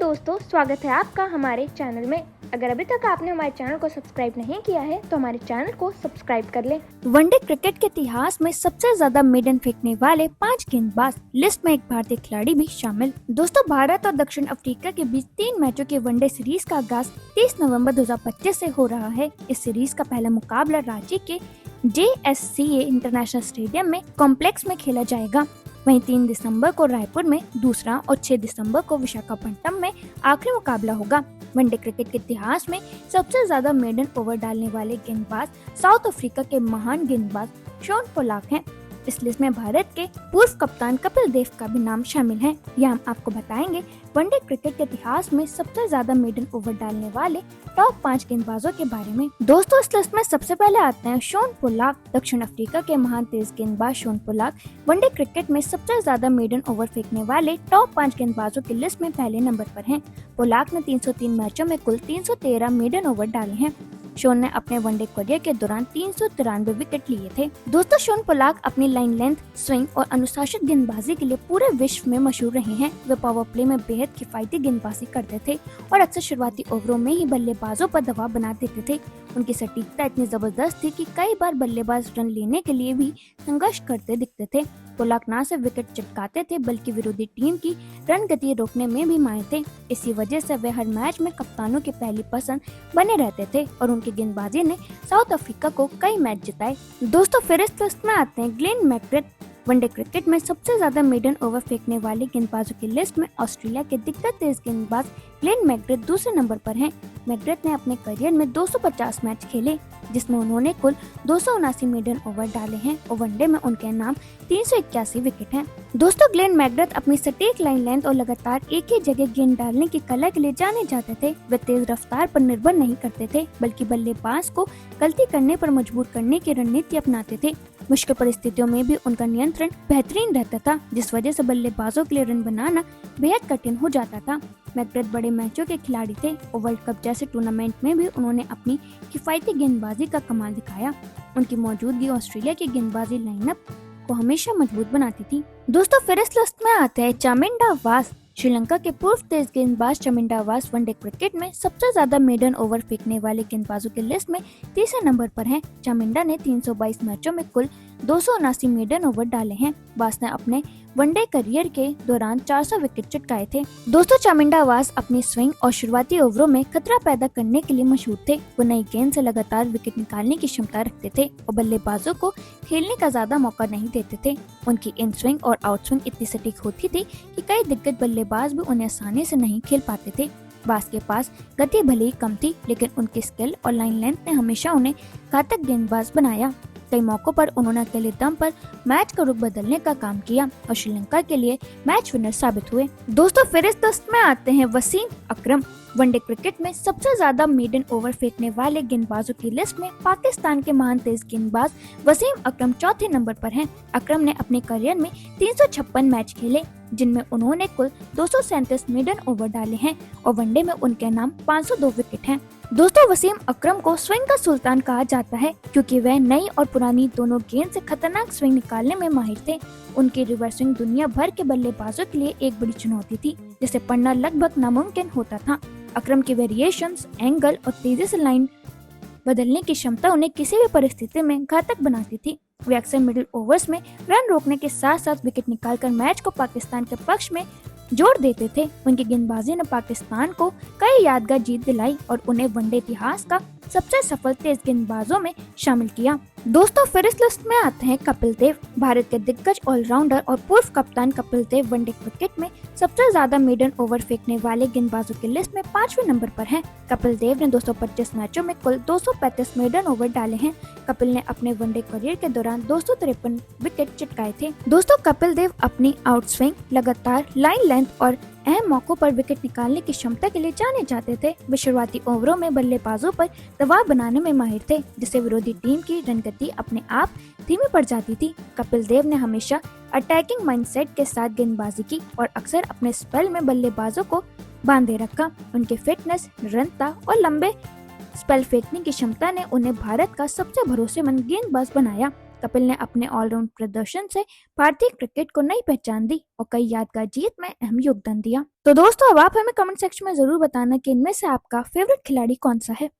दोस्तों, स्वागत है आपका हमारे चैनल में। अगर अभी तक आपने हमारे चैनल को सब्सक्राइब नहीं किया है तो हमारे चैनल को सब्सक्राइब कर लें। वनडे क्रिकेट के इतिहास में सबसे ज्यादा मेडन फेंकने वाले 5 गेंदबाज लिस्ट में एक भारतीय खिलाड़ी भी शामिल। दोस्तों, भारत और दक्षिण अफ्रीका के बीच 3 मैचों की वनडे सीरीज का आगाज 30 नवंबर 2025 से हो रहा है। इस सीरीज का पहला मुकाबला रांची के JSCA इंटरनेशनल स्टेडियम में कॉम्प्लेक्स में खेला जाएगा। वहीं 3 दिसंबर को रायपुर में दूसरा और 6 दिसंबर को विशाखापट्टनम में आखिरी मुकाबला होगा। वनडे क्रिकेट के इतिहास में सबसे ज्यादा मेडन ओवर डालने वाले गेंदबाज साउथ अफ्रीका के महान गेंदबाज शॉन पोलाक हैं। इस लिस्ट में भारत के पूर्व कप्तान कपिल देव का भी नाम शामिल है। यह हम आपको बताएंगे वनडे क्रिकेट के इतिहास में सबसे ज्यादा मेडन ओवर डालने वाले टॉप 5 गेंदबाजों के बारे में। दोस्तों, इस लिस्ट में सबसे पहले आते हैं शॉन पोलाक। दक्षिण अफ्रीका के महान तेज गेंदबाज शॉन पोलाक वनडे क्रिकेट में सबसे ज्यादा मेडन ओवर फेंकने वाले टॉप 5 गेंदबाजों की लिस्ट में पहले नंबर पर हैं। पोलाक ने 303 मैचों में कुल 313 मेडन ओवर डाले हैं। शॉन ने अपने वनडे करियर के दौरान 393 विकेट लिए थे। दोस्तों, शॉन पोलाक अपनी लाइन लेंथ, स्विंग और अनुशासित गेंदबाजी के लिए पूरे विश्व में मशहूर रहे हैं। वे पावर प्ले में बेहद किफायती गेंदबाजी करते थे और अक्सर शुरुआती ओवरों में ही बल्लेबाजों पर दबाव बना देते थे। उनकी सटीकता इतनी जबरदस्त थी कि कई बार बल्लेबाज रन लेने के लिए भी संघर्ष करते दिखते थे। पोलाक न सिर्फ विकेट चटकाते थे बल्कि विरोधी टीम की रन गति रोकने में भी माहिर थे। इसी वजह से वे हर मैच में कप्तानों की पहली पसंद बने रहते थे और उनकी गेंदबाजी ने साउथ अफ्रीका को कई मैच जिताए। दोस्तों, फिर इस लिस्ट में आते हैं ग्लेन मैकग्रेथ। वनडे क्रिकेट में सबसे ज्यादा मेडन ओवर फेंकने वाले गेंदबाजों की लिस्ट में ऑस्ट्रेलिया के दिग्गज तेज गेंदबाज ग्लेन मैकग्रेथ दूसरे नंबर पर हैं। मैकग्रेथ ने अपने करियर में 250 मैच खेले, जिसमें उन्होंने कुल 279 मेडन ओवर डाले हैं और वनडे में उनके नाम 381 विकेट हैं। दोस्तों, ग्लेन मैकग्रेथ अपनी सटीक लाइन लेंथ और लगातार एक ही जगह गेंद डालने की कला के लिए जाने जाते थे। वे तेज रफ्तार पर निर्भर नहीं करते थे बल्कि बल्लेबाज को गलती करने पर मजबूर करने की रणनीति अपनाते थे। मुश्किल परिस्थितियों में भी उनका नियंत्रण बेहतरीन रहता था, जिस वजह से बल्लेबाजों के लिए रन बनाना बेहद कठिन हो जाता था। मैकग्रेथ बड़े मैचों के खिलाड़ी थे और वर्ल्ड कप जैसे टूर्नामेंट में भी उन्होंने अपनी किफायती गेंदबाजी का कमाल दिखाया। उनकी मौजूदगी ऑस्ट्रेलिया की गेंदबाजी लाइनअप को हमेशा मजबूत बनाती थी। दोस्तों, फिर इस लिस्ट में आते हैं चामिंडा वास। श्रीलंका के पूर्व तेज गेंदबाज चामिंडा वास वनडे क्रिकेट में सबसे ज्यादा मेडन ओवर फेंकने वाले गेंदबाजों की लिस्ट में तीसरे नंबर पर हैं। चामिंडा ने 322 मैचों में कुल 279 मेडन ओवर डाले हैं। वास ने अपने वनडे करियर के दौरान 400 विकेट चटकाए थे। दोस्तों, चामिंडा वास अपनी स्विंग और शुरुआती ओवरों में खतरा पैदा करने के लिए मशहूर थे। वो नई गेंद से लगातार विकेट निकालने की क्षमता रखते थे और बल्लेबाजों को खेलने का ज्यादा मौका नहीं देते थे। उनकी इन स्विंग और आउट स्विंग इतनी सटीक होती थी कि कई दिग्गज बल्लेबाज भी उन्हें आसानी से नहीं खेल पाते थे। वास के पास गति भले ही कम थी, लेकिन उनकी स्किल और लाइन लेंथ ने हमेशा उन्हें घातक गेंदबाज बनाया। कई मौकों पर उन्होंने अकेले दम पर मैच का रुख बदलने का काम किया और श्रीलंका के लिए मैच विनर साबित हुए। दोस्तों, फिर इस लिस्ट में आते हैं वसीम अकरम। वनडे क्रिकेट में सबसे ज्यादा मेडन ओवर फेंकने वाले गेंदबाजों की लिस्ट में पाकिस्तान के महान तेज गेंदबाज वसीम अकरम चौथे नंबर पर हैं। अकरम ने अपने करियर में 356 मैच खेले, जिनमें उन्होंने कुल 237 मेडन ओवर डाले हैं और वनडे में उनके नाम 502 विकेट हैं। दोस्तों, वसीम अकरम को स्विंग का सुल्तान कहा जाता है क्योंकि वह नई और पुरानी दोनों गेंद से खतरनाक स्विंग निकालने में माहिर थे। उनकी रिवर्स स्विंग दुनिया भर के बल्लेबाजों के लिए एक बड़ी चुनौती थी, जिसे पढ़ना लगभग नामुमकिन होता था। अकरम की वेरिएशंस, एंगल और तेजी से लाइन बदलने की क्षमता उन्हें किसी भी परिस्थिति में घातक बनाती थी। वे अक्सर मिडिल ओवर्स में रन रोकने के साथ साथ विकेट निकालकर मैच को पाकिस्तान के पक्ष में जोड़ देते थे। उनकी गेंदबाजी ने पाकिस्तान को कई यादगार जीत दिलाई और उन्हें वनडे इतिहास का सबसे सफल तेज गेंदबाजों में शामिल किया। दोस्तों, फिर इस लिस्ट में आते हैं कपिल देव। भारत के दिग्गज ऑलराउंडर और पूर्व कप्तान कपिल देव वनडे क्रिकेट में सबसे ज्यादा मेडन ओवर फेंकने वाले गेंदबाजों की लिस्ट में 5वें नंबर पर हैं। कपिल देव ने 225 मैचों में कुल 235 मेडन ओवर डाले हैं। कपिल ने अपने वनडे करियर के दौरान 253 विकेट चटकाए थे। दोस्तों, कपिल देव अपनी आउट स्विंग, लगातार लाइन लेंथ और अहम मौकों पर विकेट निकालने की क्षमता के लिए जाने जाते थे। वे शुरुआती ओवरों में बल्लेबाजों पर दबाव बनाने में माहिर थे, जिससे विरोधी टीम की रनगति अपने आप धीमी पड़ जाती थी। कपिल देव ने हमेशा अटैकिंग माइंडसेट के साथ गेंदबाजी की और अक्सर अपने स्पेल में बल्लेबाजों को बांधे रखा। उनकी फिटनेस, निरंतरता और लंबे स्पेल फेंकने की क्षमता ने उन्हें भारत का सबसे भरोसेमंद गेंदबाज बनाया। कपिल ने अपने ऑलराउंड प्रदर्शन से भारतीय क्रिकेट को नई पहचान दी और कई यादगार जीत में अहम योगदान दिया। तो दोस्तों अब आप हमें कमेंट सेक्शन में जरूर बताना कि इनमें से आपका फेवरेट खिलाड़ी कौन सा है।